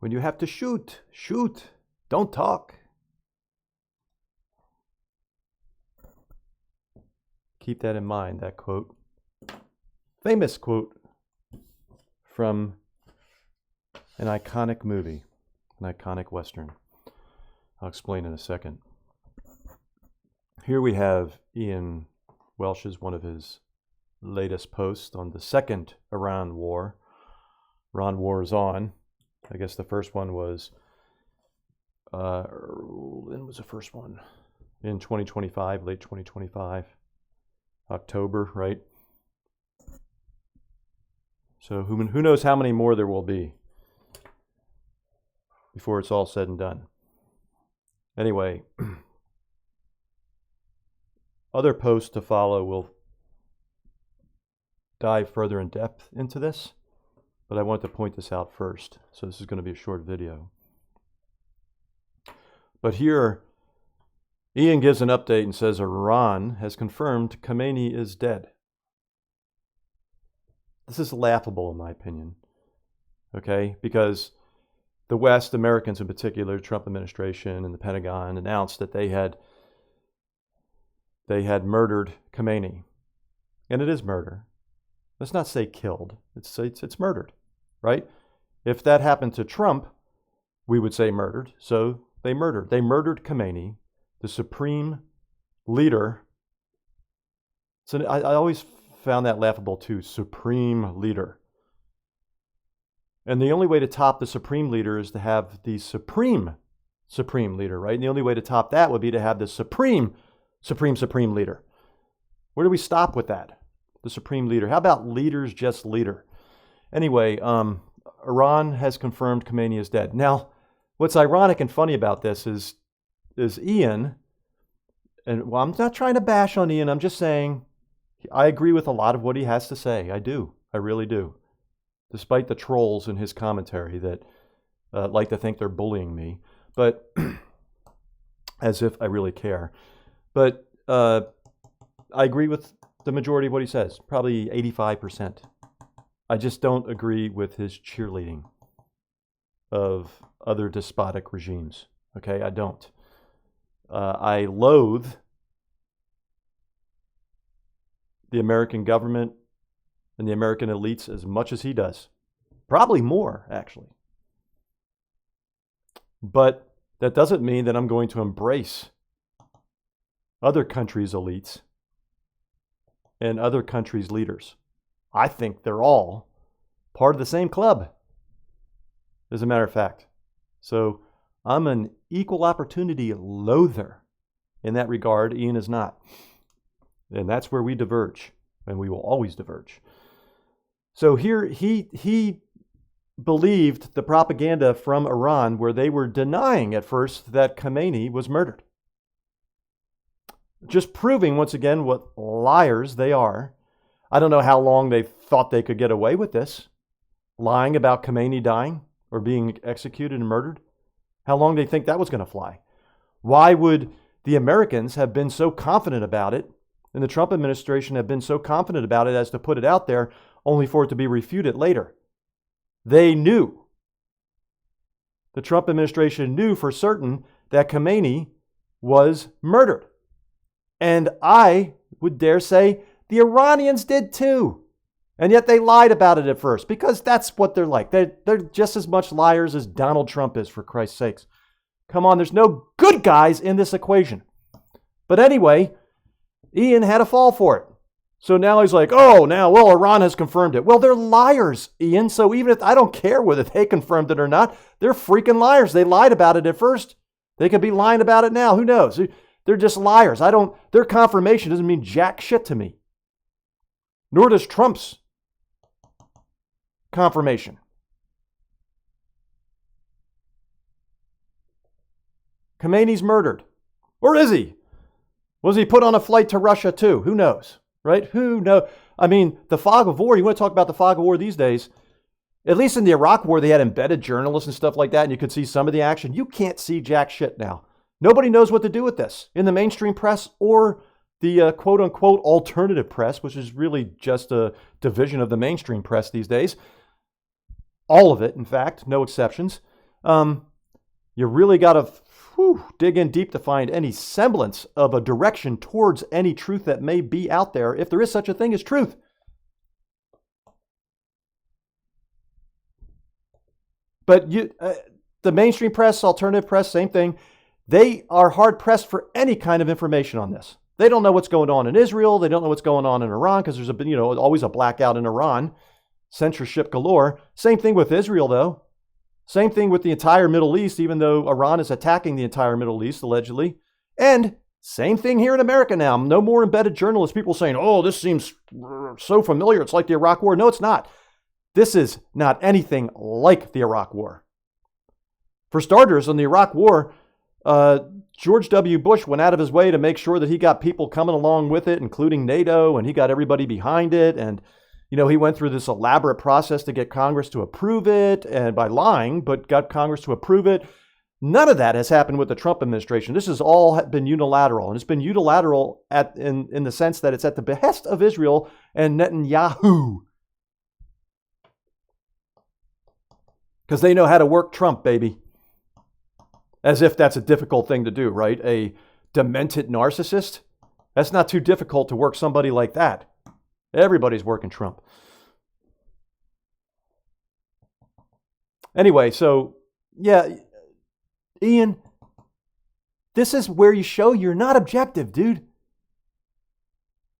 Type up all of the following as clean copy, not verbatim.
When you have to shoot, shoot. Don't talk. Keep that in mind, that quote. Famous quote from an iconic movie, an iconic Western. I'll explain in a second. Here we have Ian Welsh's, one of his latest posts on the second Iran war. Iran war is on. I guess the first one was, when was the first one? In 2025, late 2025, October, right? So who knows how many more there will be before it's all said and done. Anyway, other posts to follow will dive further in depth into this, but I want to point this out first. So this is going to be a short video. But here, Ian gives an update and says Iran has confirmed Khamenei is dead. This is laughable in my opinion, okay? Because the West, Americans in particular, Trump administration and the Pentagon announced that they had murdered Khamenei. And it is murder. Let's not say killed. It's murdered, right? If that happened to Trump, we would say murdered. So they murdered. They murdered Khamenei, the supreme leader. So I always found that laughable too, supreme leader. And the only way to top the supreme leader is to have the supreme leader, right? And the only way to top that would be to have the supreme leader. Where do we stop with that? The supreme leader. How about leaders just leader? Anyway, Iran has confirmed Khamenei is dead. Now, what's ironic and funny about this is Ian, and well, I'm not trying to bash on Ian, I'm just saying I agree with a lot of what he has to say. I do. I really do. Despite the trolls in his commentary that like to think they're bullying me, but as if I really care. But I agree with the majority of what he says, probably 85%. I just don't agree with his cheerleading of other despotic regimes. Okay, I don't. I loathe the American government and the American elites as much as he does. Probably more, actually. But that doesn't mean that I'm going to embrace other countries' elites and other countries' leaders. I think they're all part of the same club, as a matter of fact. So I'm an equal opportunity loather in that regard. Ian is not. And that's where we diverge, and we will always diverge. So here he believed the propaganda from Iran where they were denying at first that Khamenei was murdered. Just proving once again what liars they are. I don't know how long they thought they could get away with this, lying about Khamenei dying or being executed and murdered. How long they think that was going to fly? Why would the Americans have been so confident about it, and the Trump administration have been so confident about it as to put it out there only for it to be refuted later? They knew. The Trump administration knew for certain that Khamenei was murdered. And I would dare say the Iranians did too. And yet they lied about it at first because that's what they're like. They're just as much liars as Donald Trump is, for Christ's sakes. Come on, there's no good guys in this equation. But anyway, Ian had a fall for it. So now he's like, Iran has confirmed it. Well, they're liars, Ian. So even if I don't care whether they confirmed it or not, they're freaking liars. They lied about it at first. They could be lying about it now. Who knows? They're just liars. Their confirmation doesn't mean jack shit to me. Nor does Trump's confirmation. Khamenei's murdered. Or is he? Was he put on a flight to Russia too? Who knows? Right? Who knows? I mean, the fog of war, you want to talk about the fog of war these days, at least in the Iraq war, they had embedded journalists and stuff like that, and you could see some of the action. You can't see jack shit now. Nobody knows what to do with this in the mainstream press or the quote-unquote alternative press, which is really just a division of the mainstream press these days. All of it, in fact, no exceptions. You really got to dig in deep to find any semblance of a direction towards any truth that may be out there, if there is such a thing as truth. But the mainstream press, alternative press, same thing. They are hard pressed for any kind of information on this. They don't know what's going on in Israel. They don't know what's going on in Iran because there's always a blackout in Iran. Censorship galore. Same thing with Israel, though. Same thing with the entire Middle East, even though Iran is attacking the entire Middle East, allegedly. And same thing here in America now. No more embedded journalists, people saying, oh, this seems so familiar. It's like the Iraq War. No, it's not. This is not anything like the Iraq War. For starters, in the Iraq War, George W. Bush went out of his way to make sure that he got people coming along with it, including NATO, and he got everybody behind it. And he went through this elaborate process to get Congress to approve it, and by lying, but got Congress to approve it. None of that has happened with the Trump administration. This has all been unilateral, and it's been unilateral in the sense that it's at the behest of Israel and Netanyahu. Because they know how to work Trump, baby. As if that's a difficult thing to do, right? A demented narcissist? That's not too difficult to work somebody like that. Everybody's working Trump. Anyway, so, yeah, Ian, this is where you show you're not objective, dude.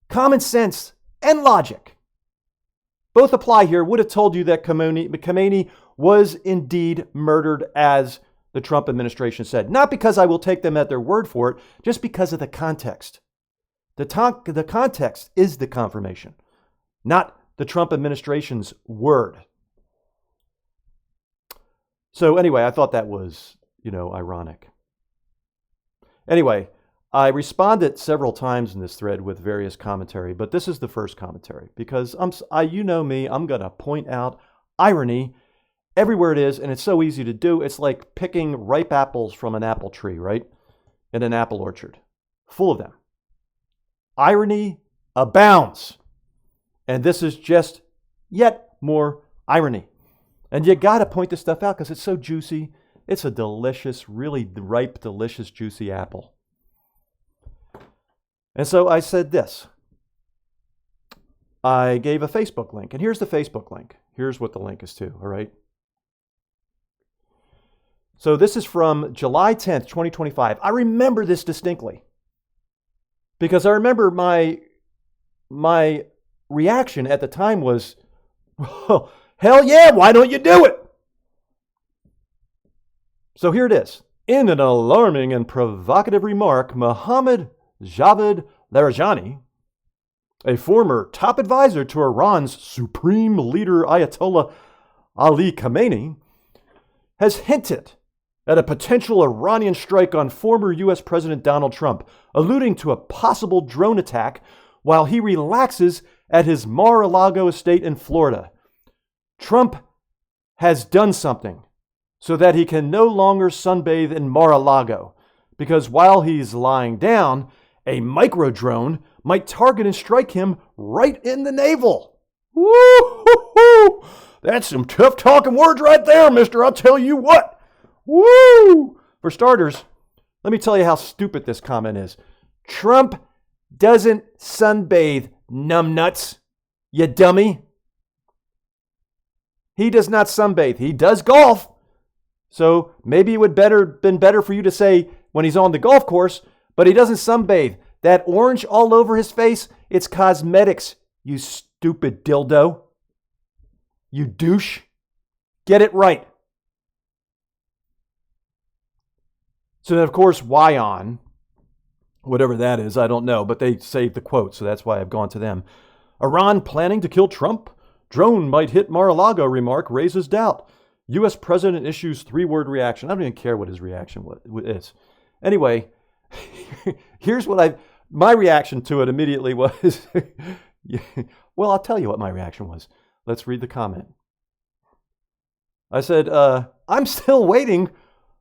Common sense and logic both apply here. Would have told you that Khamenei was indeed murdered as the Trump administration said. Not because I will take them at their word for it, just because of the context. The context is the confirmation, not the Trump administration's word. So anyway, I thought that was, ironic. Anyway, I responded several times in this thread with various commentary, but this is the first commentary because you know me, I'm going to point out irony everywhere it is, and it's so easy to do. It's like picking ripe apples from an apple tree, right? In an apple orchard, full of them. Irony abounds. And this is just yet more irony. And you got to point this stuff out because it's so juicy. It's a delicious, really ripe, delicious, juicy apple. And so I said this. I gave a Facebook link. And here's the Facebook link. Here's what the link is to, all right? So this is from July 10th, 2025. I remember this distinctly because I remember my reaction at the time was, well, hell yeah, why don't you do it? So here it is. In an alarming and provocative remark, Mohammad Javad Larijani, a former top advisor to Iran's supreme leader Ayatollah Ali Khamenei, has hinted at a potential Iranian strike on former U.S. President Donald Trump, alluding to a possible drone attack while he relaxes at his Mar-a-Lago estate in Florida. Trump has done something so that he can no longer sunbathe in Mar-a-Lago, because while he's lying down, a micro-drone might target and strike him right in the navel. Woo-hoo-hoo! That's some tough talking words right there, mister. I'll tell you what. Woo! For starters, let me tell you how stupid this comment is. Trump doesn't sunbathe, numbnuts, you dummy. He does not sunbathe. He does golf. So maybe it would been better for you to say when he's on the golf course, but he doesn't sunbathe. That orange all over his face, it's cosmetics, you stupid dildo. You douche. Get it right. So then, of course, Wyon, whatever that is, I don't know, but they saved the quote, so that's why I've gone to them. Iran planning to kill Trump? Drone might hit Mar-a-Lago remark raises doubt. U.S. President issues 3-word reaction. I don't even care what his reaction is. Anyway, here's what my reaction to it immediately was. Well, I'll tell you what my reaction was. Let's read the comment. I said, I'm still waiting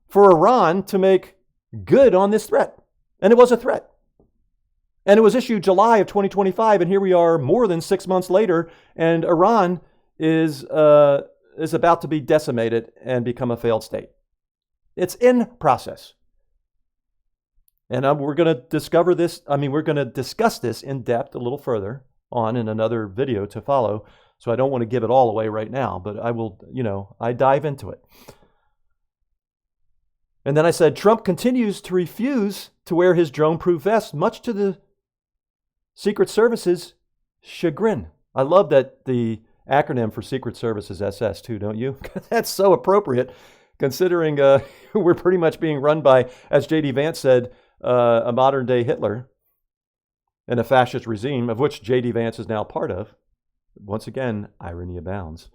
for Iran to make good on this threat. And it was a threat. And it was issued July of 2025, and here we are more than 6 months later, and Iran is about to be decimated and become a failed state. It's in process. And we're going to discover this. We're going to discuss this in depth a little further on in another video to follow. So I don't want to give it all away right now, but I will, I dive into it. And then I said, Trump continues to refuse to wear his drone-proof vest, much to the Secret Service's chagrin. I love that the acronym for Secret Service is SS too, don't you? That's so appropriate, considering we're pretty much being run by, as J.D. Vance said, a modern-day Hitler and a fascist regime, of which J.D. Vance is now part of. Once again, irony abounds.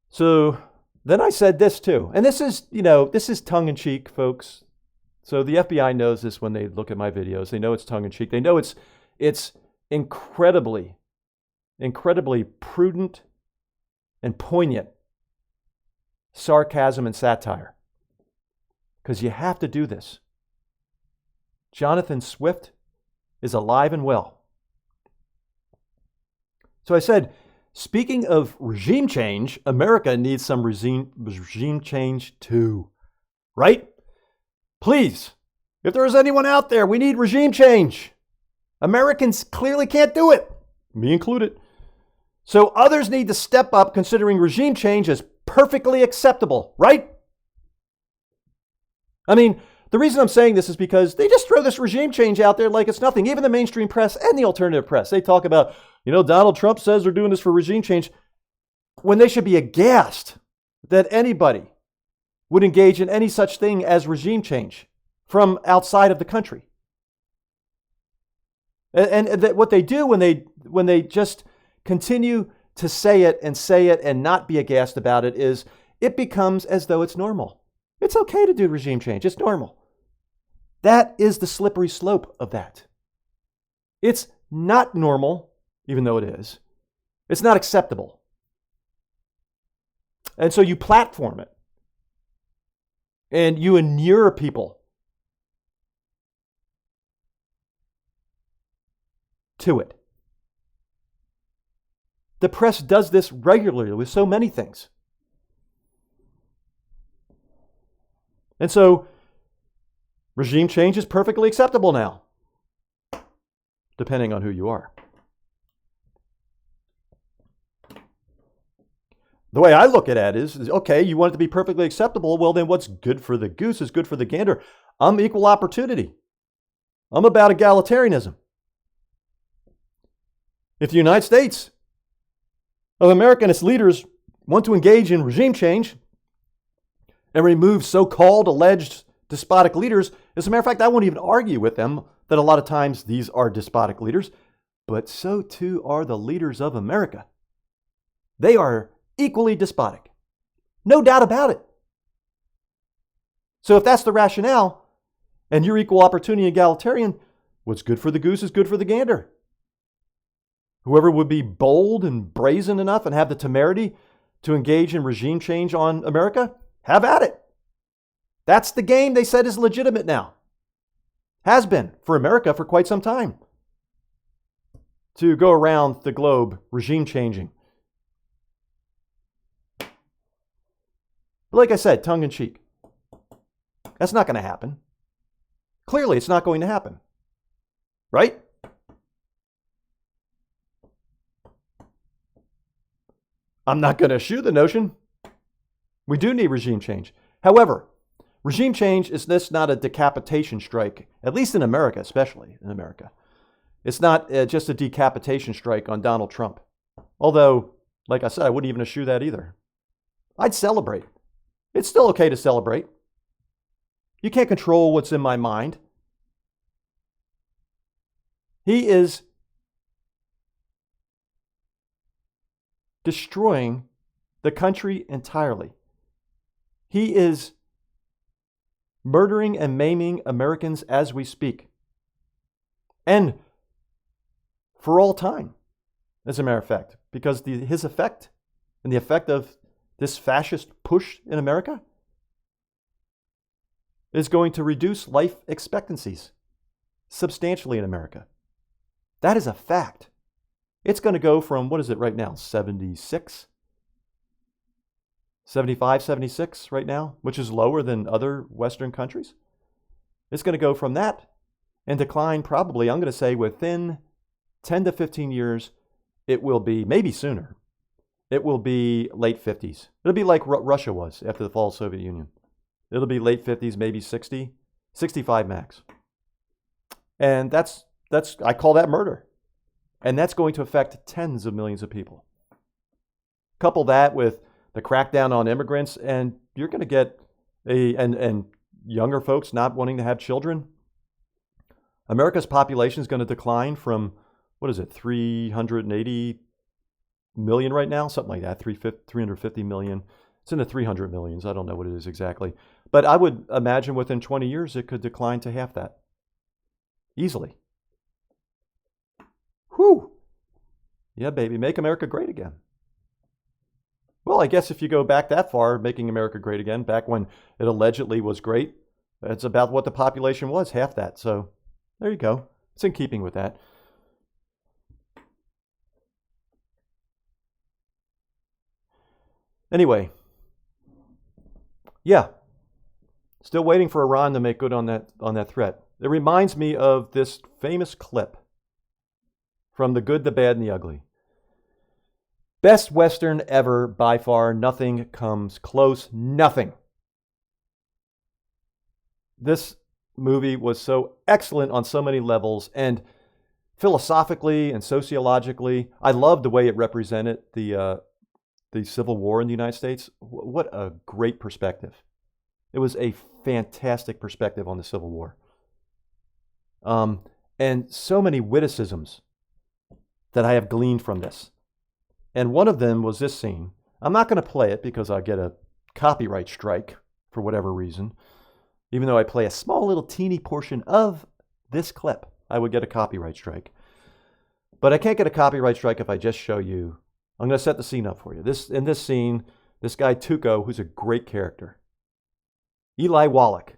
So then I said this too, and this is tongue-in-cheek, folks. So the FBI knows this when they look at my videos. They know it's tongue-in-cheek. They know it's incredibly prudent and poignant sarcasm and satire, because you have to do this. Jonathan Swift is alive and well. So I said, speaking of regime change, America needs some regime change too, right? Please, if there is anyone out there, we need regime change. Americans clearly can't do it, me included. So others need to step up, considering regime change as perfectly acceptable, right? The reason I'm saying this is because they just throw this regime change out there like it's nothing. Even the mainstream press and the alternative press, they talk about, Donald Trump says they're doing this for regime change, when they should be aghast that anybody would engage in any such thing as regime change from outside of the country. And that what they do when they just continue to say it and not be aghast about it is it becomes as though it's normal. It's okay to do regime change. It's normal. That is the slippery slope of that. It's not normal, even though it is. It's not acceptable. And so you platform it. And you inure people to it. The press does this regularly with so many things. And so regime change is perfectly acceptable now, depending on who you are. The way I look at it is, okay, you want it to be perfectly acceptable. Well, then what's good for the goose is good for the gander. I'm equal opportunity. I'm about egalitarianism. If the United States of America and its leaders want to engage in regime change and remove so-called alleged despotic leaders, as a matter of fact, I won't even argue with them that a lot of times these are despotic leaders, but so too are the leaders of America. They are equally despotic. No doubt about it. So if that's the rationale, and you're equal opportunity egalitarian, what's good for the goose is good for the gander. Whoever would be bold and brazen enough and have the temerity to engage in regime change on America, have at it. That's the game they said is legitimate now. Has been for America for quite some time. To go around the globe regime changing. But like I said, tongue in cheek. That's not going to happen. Clearly, it's not going to happen. Right? I'm not going to eschew the notion. We do need regime change. However, regime change is this not a decapitation strike, at least in America, especially in America. It's not just a decapitation strike on Donald Trump. Although, like I said, I wouldn't even eschew that either. I'd celebrate. It's still okay to celebrate. You can't control what's in my mind. He is destroying the country entirely. He is murdering and maiming Americans as we speak. And for all time, as a matter of fact, because his effect and the effect of this fascist push in America is going to reduce life expectancies substantially in America. That is a fact. It's going to go from, what is it right now, 76 75, 76 right now, which is lower than other Western countries. It's going to go from that and decline probably, I'm going to say within 10 to 15 years, it will be, maybe sooner, it will be late 50s. It'll be like Russia was after the fall of the Soviet Union. It'll be late 50s, maybe 60, 65 max. And that's I call that murder. And that's going to affect tens of millions of people. Couple that with the crackdown on immigrants, and you're going to get and younger folks not wanting to have children. America's population is going to decline from, what is it, 380 million right now? Something like that, 350 million. It's in the 300 millions. I don't know what it is exactly. But I would imagine within 20 years, it could decline to half that. Easily. Whew. Yeah, baby, make America great again. Well, I guess if you go back that far, making America great again, back when it allegedly was great, it's about what the population was, half that. So there you go. It's in keeping with that. Anyway, yeah, still waiting for Iran to make good on that threat. It reminds me of this famous clip from The Good, the Bad, and the Ugly. Best Western ever, by far. Nothing comes close. Nothing. This movie was so excellent on so many levels, and philosophically and sociologically, I loved the way it represented the Civil War in the United States. What a great perspective. It was a fantastic perspective on the Civil War. And so many witticisms that I have gleaned from this. And one of them was this scene. I'm not going to play it because I'll get a copyright strike for whatever reason. Even though I play a small little teeny portion of this clip, I would get a copyright strike. But I can't get a copyright strike if I just show you. I'm going to set the scene up for you. In this scene, this guy Tuco, who's a great character. Eli Wallach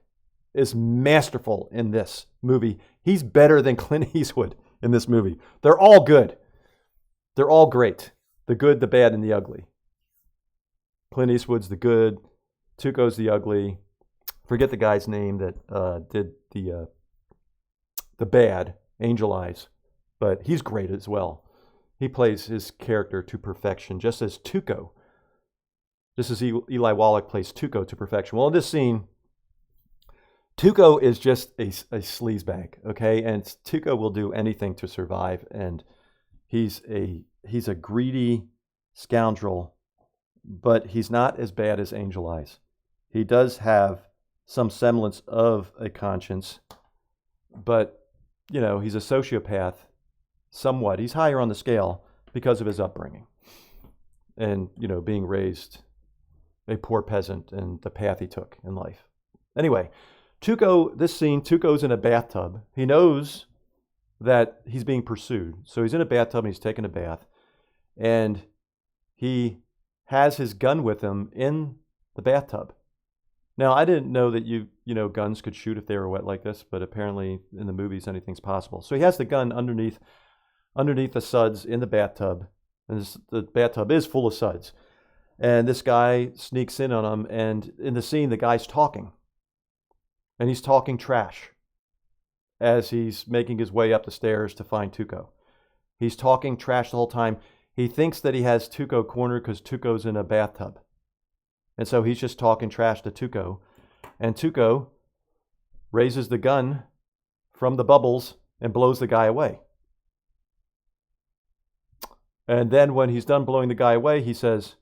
is masterful in this movie. He's better than Clint Eastwood in this movie. They're all good. They're all great. The good, the bad, and the ugly. Clint Eastwood's the good. Tuco's the ugly. Forget the guy's name that did the bad, Angel Eyes. But he's great as well. He plays his character to perfection, just as Tuco. Just as Eli Wallach plays Tuco to perfection. Well, in this scene, Tuco is just a sleazebag, okay? And Tuco will do anything to survive, and he's a greedy scoundrel, but he's not as bad as Angel Eyes. He does have some semblance of a conscience, but, you know, he's a sociopath somewhat. He's higher on the scale because of his upbringing and, you know, being raised a poor peasant and the path he took in life. Anyway, this scene, Tuco's in a bathtub. He knows that he's being pursued. So he's in a bathtub and he's taking a bath. And he has his gun with him in the bathtub. Now, I didn't know that guns could shoot if they were wet like this, but apparently in the movies anything's possible. So he has the gun underneath the suds in the bathtub. And the bathtub is full of suds. And this guy sneaks in on him, and in the scene, the guy's talking. And he's talking trash as he's making his way up the stairs to find Tuco. He's talking trash the whole time. He thinks that he has Tuco cornered because Tuco's in a bathtub. And so he's just talking trash to Tuco. And Tuco raises the gun from the bubbles and blows the guy away. And then when he's done blowing the guy away, he says,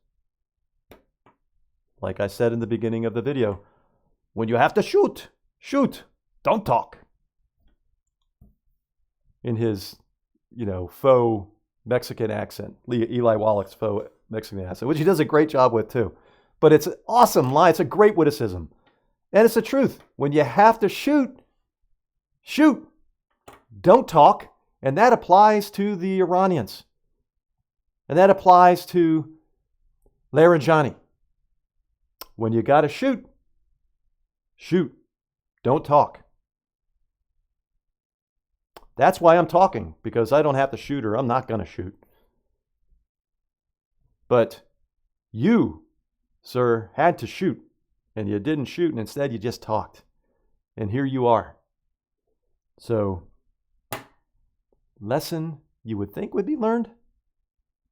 like I said in the beginning of the video, when you have to shoot, shoot, don't talk. In his, faux Mexican accent, Eli Wallach's faux Mexican accent, which he does a great job with too. But it's an awesome line. It's a great witticism. And it's the truth. When you have to shoot, shoot, don't talk. And that applies to the Iranians. And that applies to Laranjani. When you got to shoot, shoot. Don't talk. That's why I'm talking, because I don't have to shoot or I'm not going to shoot. But you Sir, had to shoot, and you didn't shoot, and instead you just talked. And here you are. So, lesson you would think would be learned?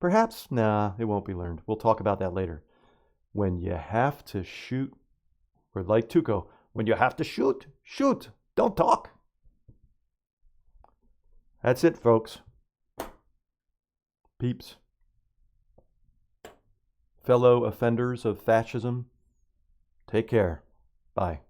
Perhaps? Nah, it won't be learned. We'll talk about that later. When you have to shoot, or like Tuco, when you have to shoot, shoot. Don't talk. That's it, folks. Peeps. Fellow offenders of fascism, take care. Bye.